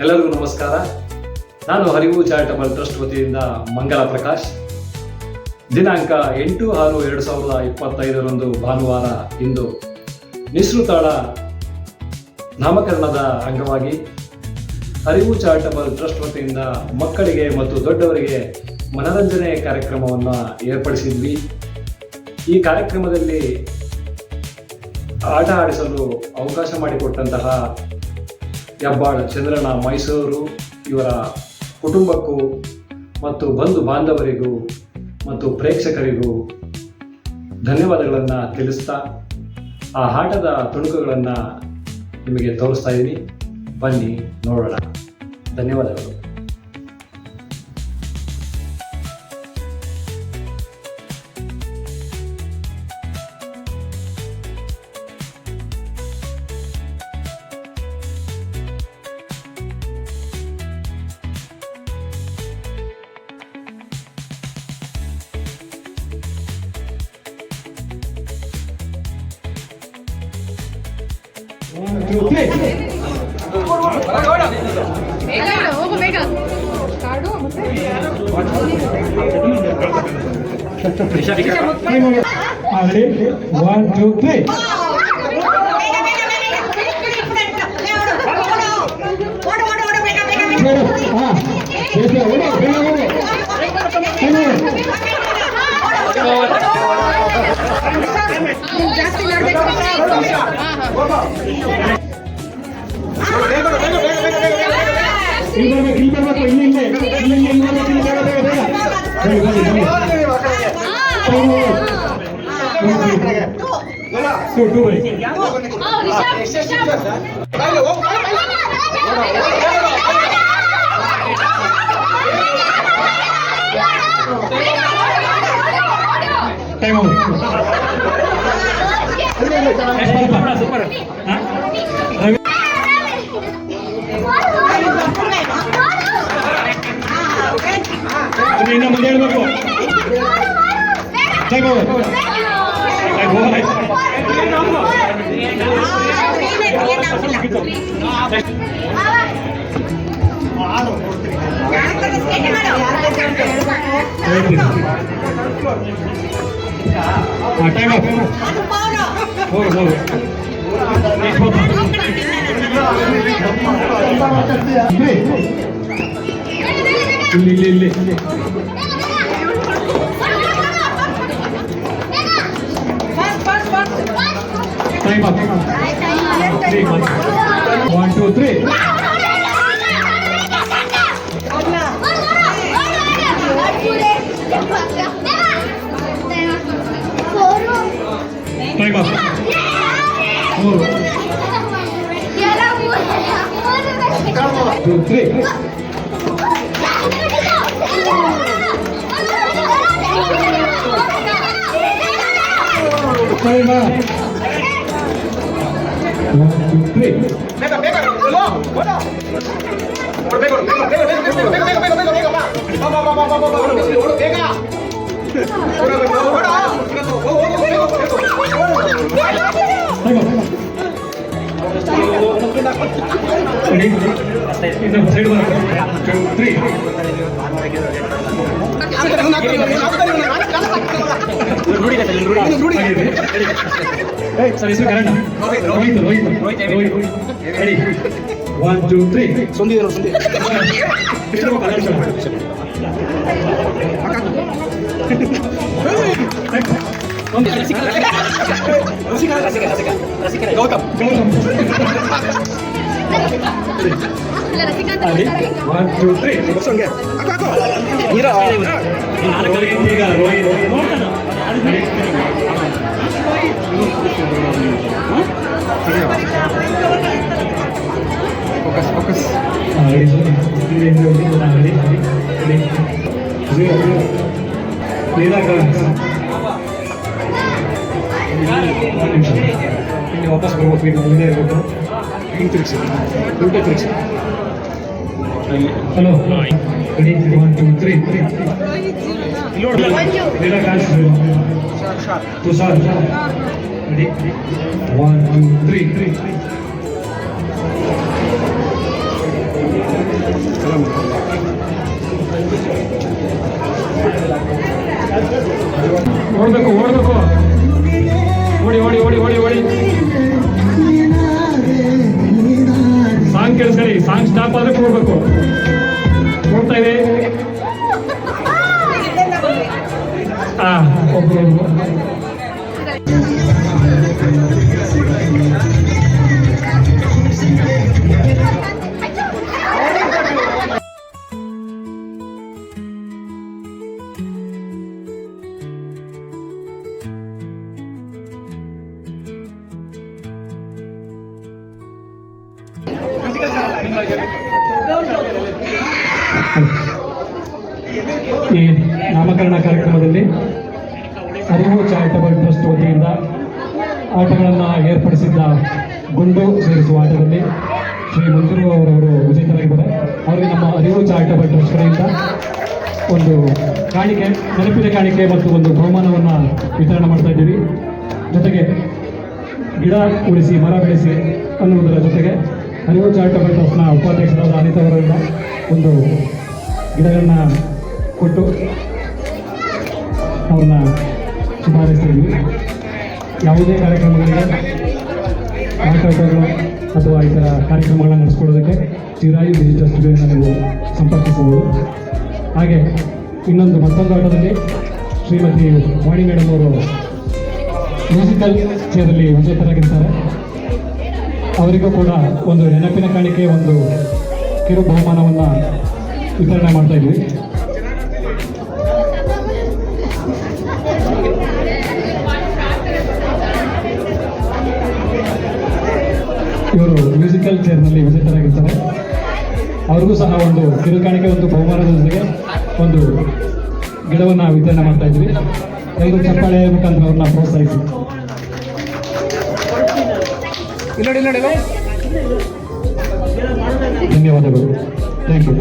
ಎಲ್ಲರಿಗೂ ನಮಸ್ಕಾರ. ನಾನು ಹರಿವು ಚಾರಿಟಬಲ್ ಟ್ರಸ್ಟ್ ವತಿಯಿಂದ ಮಂಗಲ ಪ್ರಕಾಶ್. ದಿನಾಂಕ 8/6/2025 ಭಾನುವಾರ ಇಂದು ನಿಸೃತಾಳ ನಾಮಕರಣದ ಅಂಗವಾಗಿ ಹರಿವು ಚಾರಿಟಬಲ್ ಟ್ರಸ್ಟ್ ವತಿಯಿಂದ ಮಕ್ಕಳಿಗೆ ಮತ್ತು ದೊಡ್ಡವರಿಗೆ ಮನರಂಜನೆ ಕಾರ್ಯಕ್ರಮವನ್ನು ಏರ್ಪಡಿಸಿದ್ವಿ. ಈ ಕಾರ್ಯಕ್ರಮದಲ್ಲಿ ಆಟ ಆಡಿಸಲು ಅವಕಾಶ ಮಾಡಿಕೊಟ್ಟಂತಹ ಹೆಬ್ಬಾಳ್ ಚಂದ್ರಣ್ಣ ಮೈಸೂರು ಇವರ ಕುಟುಂಬಕ್ಕೂ ಮತ್ತು ಬಂಧು ಬಾಂಧವರಿಗೂ ಮತ್ತು ಪ್ರೇಕ್ಷಕರಿಗೂ ಧನ್ಯವಾದಗಳನ್ನು ತಿಳಿಸ್ತಾ ಆ ಆಟದ ತುಣುಕುಗಳನ್ನು ನಿಮಗೆ ತೋರಿಸ್ತಾ ಇದ್ದೀನಿ. ಬನ್ನಿ ನೋಡೋಣ. ಧನ್ಯವಾದಗಳು. ಹೋಗು ಬೇಗ ಕಾಡು ಮತ್ತೆ ಜಾಸ್ತಿ ಮಾಡ್ಬೇಕು. ಇನ್ನು ಮುಂದೆ ಹೇಳ್ಬೇಕು. ಇಲ್ಲಿ Time up. 3 months. 1, 2, 3. Time up. 4, 2, 3. Time up. 1, 2, 3. Pega, bora. Pega. Ready? Side 1, 2, 3. Sir, is it correct? Rohit. Ready? 1, 2, 3. Sundi. Gautam. 1, 2, 3. Aku. Mira. ಈಗ ರೋಹಿತ್ Fokus. ಇಲ್ಲಿ ವಾಪಸ್ ಬರ್ಬೇಕು. ಈಗ ಮುಂದೆ ಇರಬೇಕು. ಹಿಂಗೆ ತಿರುಗಿಸಿ. ಉಲ್ಟೆ ತಿರುಗಿಸಿ. ಹಲೋ. ರೆಡಿ? 1, 2, 3. ನೀಲಕಾಂತ್ ತುಷಾರ್. ರೆಡಿ? 1, 2, 3. ಕೇಳಿಸ್ಕೊಳ್ಳಿ, ಸಾಂಗ್ ಸ್ಟಾಪ್ ಆದ್ರೆ ಕೂಡ್ಬೇಕು. ಕೂಡ್ತಾ ಇದೆ. ಒಬ್ರು ಈ ನಾಮಕರಣ ಕಾರ್ಯಕ್ರಮದಲ್ಲಿ ಅರಿವು ಚಾರಿಟಬಲ್ ಟ್ರಸ್ಟ್ ವತಿಯಿಂದ ಆಟಗಳನ್ನು ಏರ್ಪಡಿಸಿದ್ದ ಗುಂಡು ಸೇರಿಸುವ ಆಟದಲ್ಲಿ ಶ್ರೀ ಮಂಜುರು ಅವರವರು ವಿಜೇತರಾಗಿದ್ದಾರೆ. ಅವರಿಗೆ ನಮ್ಮ ಅರಿವು ಚಾರಿಟಬಲ್ ಟ್ರಸ್ಟ್ ಕಡೆಯಿಂದ ಒಂದು ಕಾಣಿಕೆ, ನೆನಪಿನ ಕಾಣಿಕೆ ಮತ್ತು ಒಂದು ಬಹುಮಾನವನ್ನು ವಿತರಣೆ ಮಾಡ್ತಾ ಇದ್ದೀವಿ. ಜೊತೆಗೆ ಗಿಡ ಉಳಿಸಿ ಮರ ಬೆಳೆಸಿ ಅನ್ನುವುದರ ಜೊತೆಗೆ ಅರಿವು ಚಾರಿಟಬಲ್ ಟ್ರಸ್ಟ್ನ ಉಪಾಧ್ಯಕ್ಷರಾದ ಅನಿತಾ ಅವರಿಂದ ಒಂದು ಗಿಡಗಳನ್ನ ಕೊಟ್ಟು ಅವ್ರನ್ನ ಶುಭಾರೈಸ್ತಾ ಇದ್ವಿ. ಯಾವುದೇ ಕಾರ್ಯಕ್ರಮಗಳಿಗೆ ಆಟೋಟಗಳು ಅಥವಾ ಈ ಥರ ಕಾರ್ಯಕ್ರಮಗಳನ್ನ ನಡೆಸ್ಕೊಳ್ಳೋದಕ್ಕೆ ಚಿರಾಯು ಡಿಜಿಟಲ್ ಸ್ಟುಡಿಯೋನ ನೀವು ಸಂಪರ್ಕಿಸಬಹುದು. ಹಾಗೆ ಮತ್ತೊಂದು ಆಟದಲ್ಲಿ ಶ್ರೀಮತಿ ವಾಣಿ ಮೇಡಮ್ ಅವರು ಮ್ಯೂಸಿಕಲ್ ಚೇರಲ್ಲಿ ವಿಜೇತರಾಗಿರ್ತಾರೆ. ಅವರಿಗೂ ಕೂಡ ಒಂದು ನೆನಪಿನ ಕಾಣಿಕೆ, ಒಂದು ಕಿರು ಬಹುಮಾನವನ್ನು ವಿತರಣೆ ಮಾಡ್ತಾ ಇದ್ವಿ. ಇವರು ಮ್ಯೂಸಿಕಲ್ ಚೇರ್ನಲ್ಲಿ ವಿಜೇತರಾಗಿರ್ತಾರೆ. ಅವ್ರಿಗೂ ಸಹ ಒಂದು ಕಿರುಕಾಣಿಕೆ, ಒಂದು ಬಹುಮಾನದ ಜೊತೆಗೆ ಒಂದು ಗಿಡವನ್ನು ವಿತರಣೆ ಮಾಡ್ತಾ ಇದ್ವಿ. ಎಲ್ಲರೂ ಚಪ್ಪಾಳೆ ಮುಖಾಂತರ ಅವ್ರನ್ನ ಪ್ರೋತ್ಸಾಹಿಸಿ. ಧನ್ಯವಾದಗಳು. Thank you.